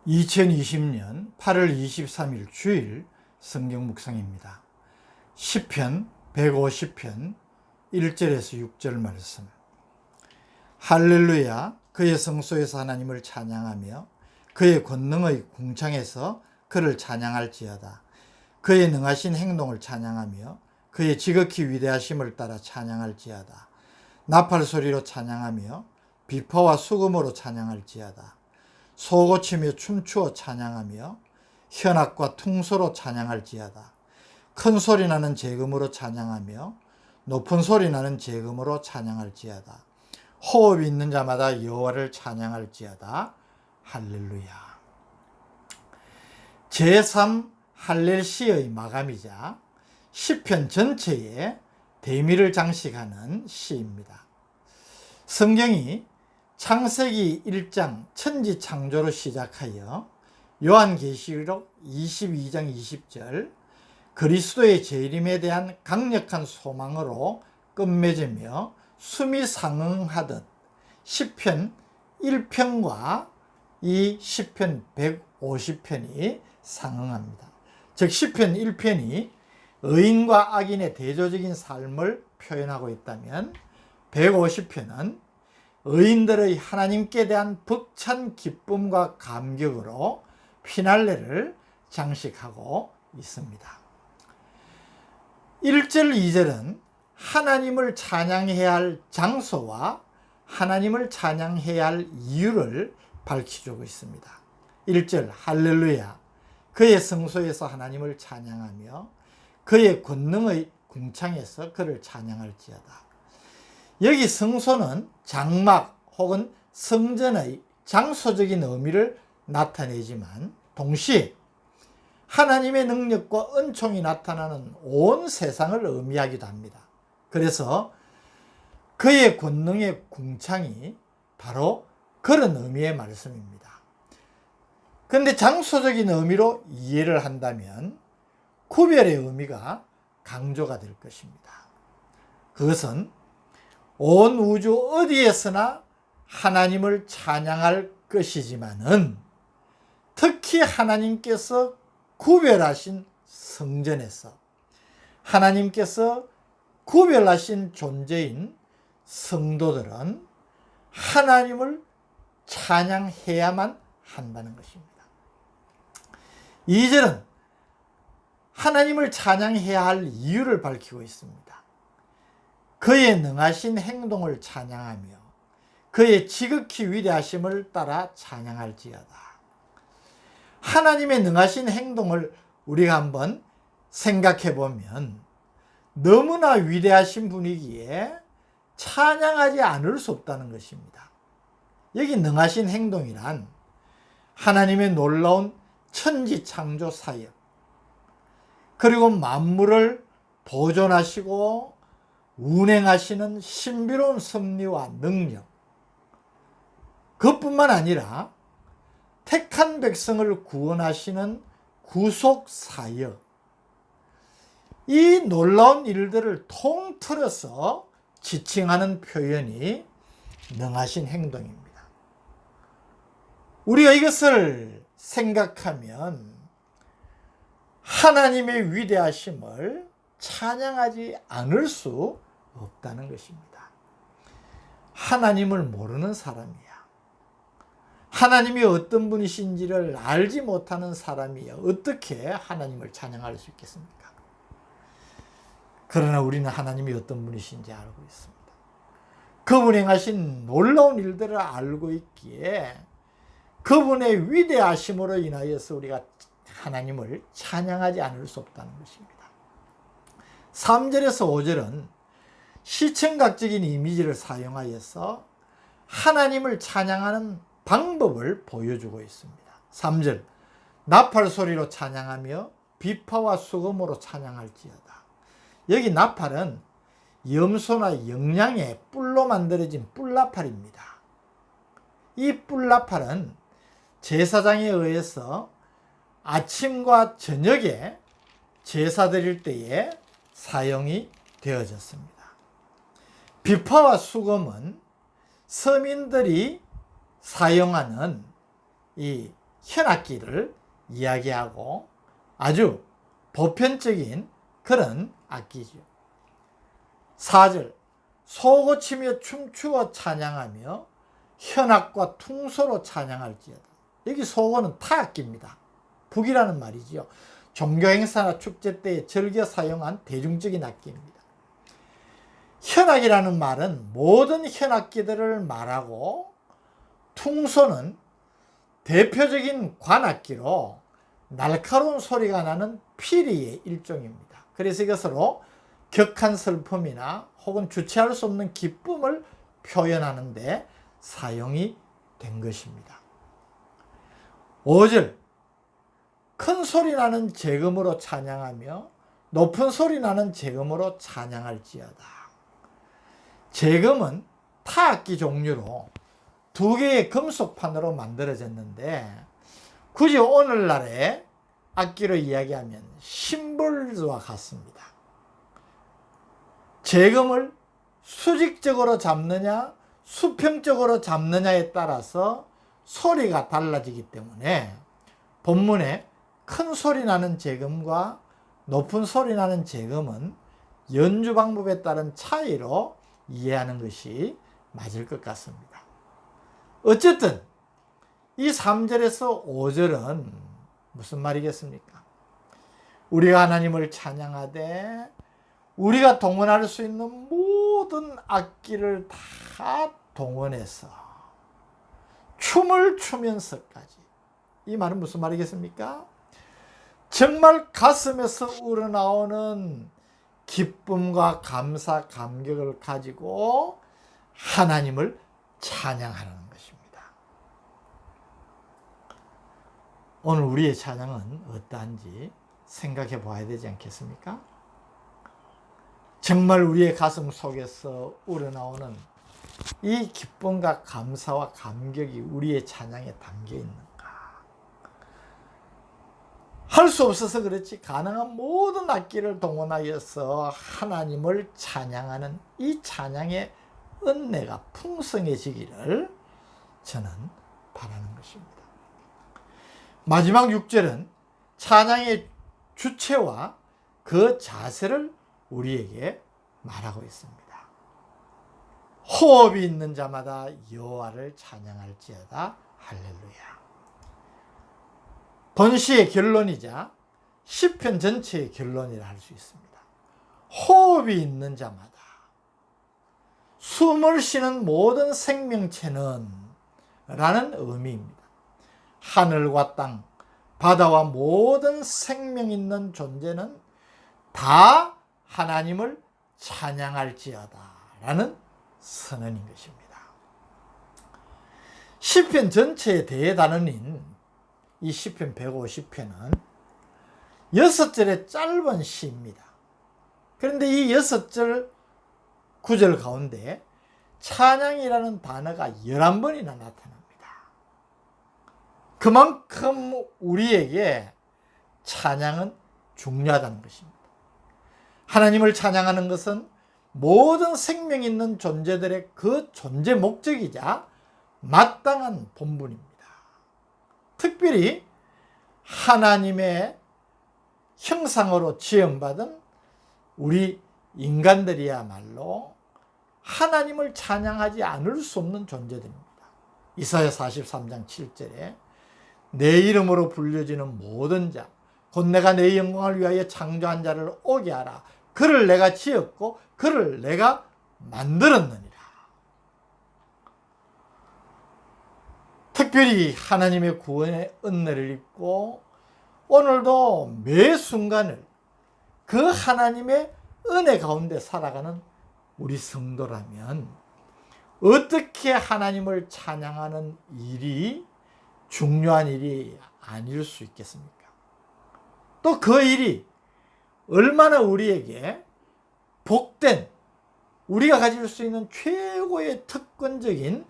2020년 8월 23일 주일 성경 묵상입니다. 시편 150편 1절에서 6절 말씀. 할렐루야, 그의 성소에서 하나님을 찬양하며 그의 권능의 궁창에서 그를 찬양할지어다. 그의 능하신 행동을 찬양하며 그의 지극히 위대하심을 따라 찬양할지어다. 나팔 소리로 찬양하며 비파와 수금으로 찬양할지어다. 소고치며 춤추어 찬양하며 현악과 퉁소로 찬양할지어다. 큰 소리 나는 재금으로 찬양하며 높은 소리 나는 재금으로 찬양할지어다. 호흡이 있는 자마다 여호와를 찬양할지어다. 할렐루야. 제3 할렐시의 마감이자 시편 전체에 대미를 장식하는 시입니다. 성경이 창세기 1장 천지 창조로 시작하여 요한계시록 22장 20절 그리스도의 재림에 대한 강력한 소망으로 끝맺으며 숨이 상응하듯 시편 1편과 이 시편 150편이 상응합니다. 즉 시편 1편이 의인과 악인의 대조적인 삶을 표현하고 있다면 150편은 의인들의 하나님께 대한 벅찬 기쁨과 감격으로 피날레를 장식하고 있습니다. 1절, 2절은 하나님을 찬양해야 할 장소와 하나님을 찬양해야 할 이유를 밝혀주고 있습니다. 1절 할렐루야, 그의 성소에서 하나님을 찬양하며 그의 권능의 궁창에서 그를 찬양할지어다. 여기 성소는 장막 혹은 성전의 장소적인 의미를 나타내지만 동시에 하나님의 능력과 은총이 나타나는 온 세상을 의미하기도 합니다. 그래서 그의 권능의 궁창이 바로 그런 의미의 말씀입니다. 그런데 장소적인 의미로 이해를 한다면 구별의 의미가 강조가 될 것입니다. 그것은 온 우주 어디에서나 하나님을 찬양할 것이지만은 특히 하나님께서 구별하신 성전에서 하나님께서 구별하신 존재인 성도들은 하나님을 찬양해야만 한다는 것입니다. 2절은 하나님을 찬양해야 할 이유를 밝히고 있습니다. 그의 능하신 행동을 찬양하며 그의 지극히 위대하심을 따라 찬양할지어다. 하나님의 능하신 행동을 우리가 한번 생각해 보면 너무나 위대하신 분이기에 찬양하지 않을 수 없다는 것입니다. 여기 능하신 행동이란 하나님의 놀라운 천지 창조 사역, 그리고 만물을 보존하시고 운행하시는 신비로운 섭리와 능력, 그것뿐만 아니라 택한 백성을 구원하시는 구속 사역, 이 놀라운 일들을 통틀어서 지칭하는 표현이 능하신 행동입니다. 우리가 이것을 생각하면 하나님의 위대하심을 찬양하지 않을 수 없다는 것입니다. 하나님을 모르는 사람이야, 하나님이 어떤 분이신지를 알지 못하는 사람이 어떻게 하나님을 찬양할 수 있겠습니까? 그러나 우리는 하나님이 어떤 분이신지 알고 있습니다. 그분이 행하신 놀라운 일들을 알고 있기에 그분의 위대하심으로 인하여서 우리가 하나님을 찬양하지 않을 수 없다는 것입니다. 3절에서 5절은 시청각적인 이미지를 사용하여서 하나님을 찬양하는 방법을 보여주고 있습니다. 3절 나팔 소리로 찬양하며 비파와 수금으로 찬양할지어다. 여기 나팔은 염소나 영양의 뿔로 만들어진 뿔나팔입니다. 이 뿔나팔은 제사장에 의해서 아침과 저녁에 제사 드릴 때에 사용이 되어졌습니다. 비파와 수금은 서민들이 사용하는 이 현악기를 이야기하고 아주 보편적인 그런 악기죠. 4절 소고치며 춤추어 찬양하며 현악과 퉁소로 찬양할지어다. 여기 소고는 타악기입니다. 북이라는 말이지요. 종교 행사나 축제 때에 즐겨 사용한 대중적인 악기입니다. 현악이라는 말은 모든 현악기들을 말하고 퉁소는 대표적인 관악기로 날카로운 소리가 나는 피리의 일종입니다. 그래서 이것으로 격한 슬픔이나 혹은 주체할 수 없는 기쁨을 표현하는데 사용이 된 것입니다. 5절 큰 소리 나는 재금으로 찬양하며 높은 소리 나는 재금으로 찬양할지어다. 재금은 타악기 종류로 2개의 금속판으로 만들어졌는데 굳이 오늘날의 악기로 이야기하면 심벌과 같습니다. 재금을 수직적으로 잡느냐 수평적으로 잡느냐에 따라서 소리가 달라지기 때문에 본문에 큰 소리 나는 재금과 높은 소리 나는 재금은 연주 방법에 따른 차이로 이해하는 것이 맞을 것 같습니다. 어쨌든 이 3절에서 5절은 무슨 말이겠습니까? 우리가 하나님을 찬양하되 우리가 동원할 수 있는 모든 악기를 다 동원해서 춤을 추면서까지, 이 말은 무슨 말이겠습니까? 정말 가슴에서 우러나오는 기쁨과 감사, 감격을 가지고 하나님을 찬양하는 것입니다. 오늘 우리의 찬양은 어떠한지 생각해 봐야 되지 않겠습니까? 정말 우리의 가슴 속에서 우러나오는 이 기쁨과 감사와 감격이 우리의 찬양에 담겨 있는가? 할 수 없어서 그렇지 가능한 모든 악기를 동원하여서 하나님을 찬양하는 이 찬양의 은혜가 풍성해지기를 저는 바라는 것입니다. 마지막 6절은 찬양의 주체와 그 자세를 우리에게 말하고 있습니다. 호흡이 있는 자마다 여호와를 찬양할지어다. 할렐루야. 본시의 결론이자 시편 전체의 결론이라 할 수 있습니다. 호흡이 있는 자마다, 숨을 쉬는 모든 생명체는 라는 의미입니다. 하늘과 땅, 바다와 모든 생명 있는 존재는 다 하나님을 찬양할지어다 라는 선언인 것입니다. 시편 전체의 대단원인 이 시편 150편은 6절의 짧은 시입니다. 그런데 이 6절 9절 가운데 찬양이라는 단어가 11번이나 나타납니다. 그만큼 우리에게 찬양은 중요하다는 것입니다. 하나님을 찬양하는 것은 모든 생명 있는 존재들의 그 존재 목적이자 마땅한 본분입니다. 특별히 하나님의 형상으로 지음받은 우리 인간들이야말로 하나님을 찬양하지 않을 수 없는 존재들입니다. 이사야 43장 7절에 내 이름으로 불려지는 모든 자 곧 내가 내 영광을 위하여 창조한 자를 오게 하라. 그를 내가 지었고 그를 내가 만들었느니라. 특별히 하나님의 구원의 은혜를 입고 오늘도 매 순간을 그 하나님의 은혜 가운데 살아가는 우리 성도라면 어떻게 하나님을 찬양하는 일이 중요한 일이 아닐 수 있겠습니까? 또 그 일이 얼마나 우리에게 복된, 우리가 가질 수 있는 최고의 특권적인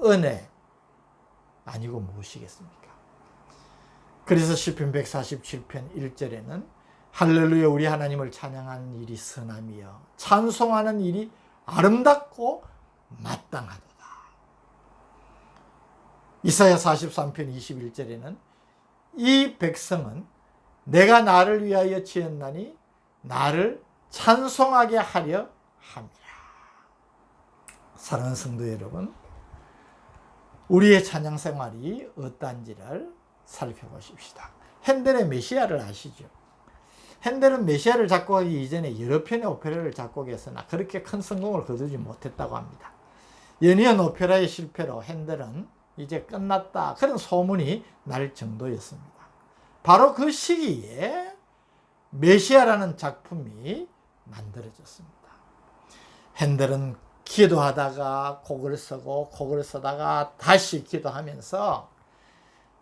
은혜 아니고 무엇이겠습니까? 그래서 시편 147편 1절에는 할렐루야 우리 하나님을 찬양하는 일이 선함이여 찬송하는 일이 아름답고 마땅하도다. 이사야 43편 21절에는 이 백성은 내가 나를 위하여 지었나니 나를 찬송하게 하려 함이라. 사랑하는 성도 여러분, 우리의 찬양 생활이 어떠한지를 살펴보십시다. 핸델의 메시아를 아시죠? 핸델은 메시아를 작곡하기 이전에 여러 편의 오페라를 작곡했으나 그렇게 큰 성공을 거두지 못했다고 합니다. 연이은 오페라의 실패로 핸델은 이제 끝났다, 그런 소문이 날 정도였습니다. 바로 그 시기에 메시아라는 작품이 만들어졌습니다. 핸델은 기도하다가 곡을 쓰고 곡을 쓰다가 다시 기도하면서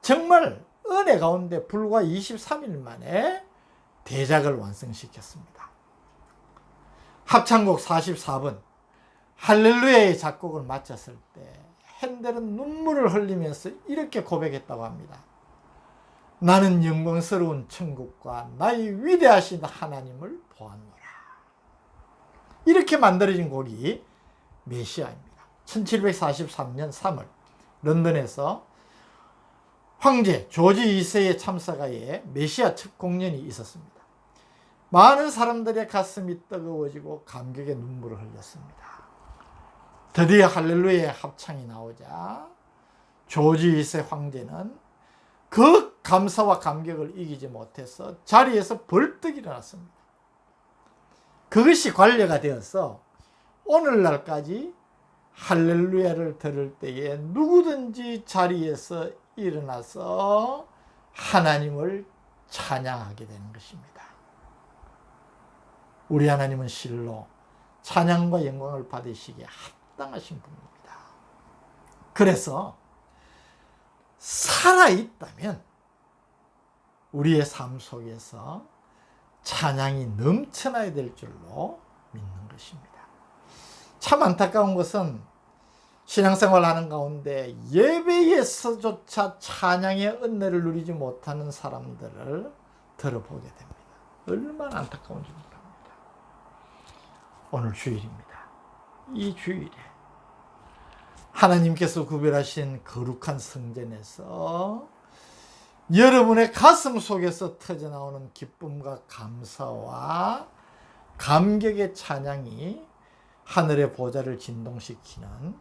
정말 은혜 가운데 불과 23일 만에 대작을 완성시켰습니다. 합창곡 44번 할렐루야의 작곡을 마쳤을 때 핸델은 눈물을 흘리면서 이렇게 고백했다고 합니다. 나는 영광스러운 천국과 나의 위대하신 하나님을 보았노라. 이렇게 만들어진 곡이 메시아입니다. 1743년 3월 런던에서 황제 조지 2세의 참사가에 메시아 첫 공연이 있었습니다. 많은 사람들의 가슴이 뜨거워지고 감격의 눈물을 흘렸습니다. 드디어 할렐루야의 합창이 나오자 조지 2세 황제는 그 감사와 감격을 이기지 못해서 자리에서 벌떡 일어났습니다. 그것이 관례가 되어서 오늘날까지 할렐루야를 들을 때에 누구든지 자리에서 일어나서 하나님을 찬양하게 되는 것입니다. 우리 하나님은 실로 찬양과 영광을 받으시기에 합당하신 분입니다. 그래서 살아있다면 우리의 삶 속에서 찬양이 넘쳐나야 될 줄로 믿는 것입니다. 참 안타까운 것은 신앙생활 하는 가운데 예배에서조차 찬양의 은혜를 누리지 못하는 사람들을 들어보게 됩니다. 얼마나 안타까운지 모릅니다. 오늘 주일입니다. 이 주일에 하나님께서 구별하신 거룩한 성전에서 여러분의 가슴 속에서 터져나오는 기쁨과 감사와 감격의 찬양이 하늘의 보좌를 진동시키는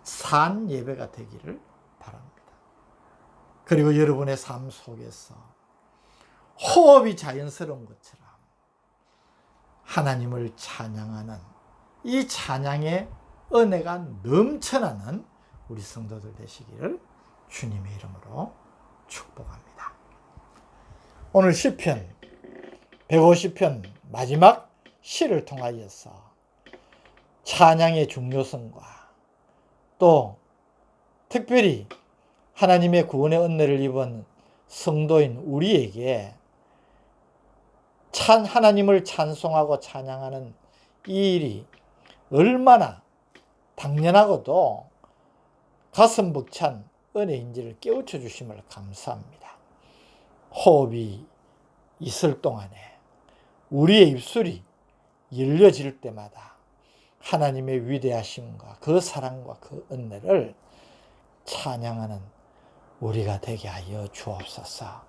산 예배가 되기를 바랍니다. 그리고 여러분의 삶 속에서 호흡이 자연스러운 것처럼 하나님을 찬양하는 이 찬양의 은혜가 넘쳐나는 우리 성도들 되시기를 주님의 이름으로 축복합니다. 오늘 시편 150편 마지막 시를 통하여서 찬양의 중요성과 또 특별히 하나님의 구원의 은혜를 입은 성도인 우리에게 하나님을 찬송하고 찬양하는 이 일이 얼마나 당연하고도 가슴 벅찬 은혜인지를 깨우쳐 주심을 감사합니다. 호흡이 있을 동안에 우리의 입술이 열려질 때마다 하나님의 위대하심과 그 사랑과 그 은혜를 찬양하는 우리가 되게 하여 주옵소서.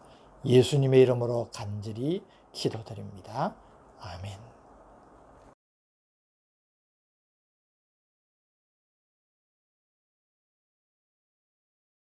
예수님의 이름으로 간절히 기도드립니다. 아멘.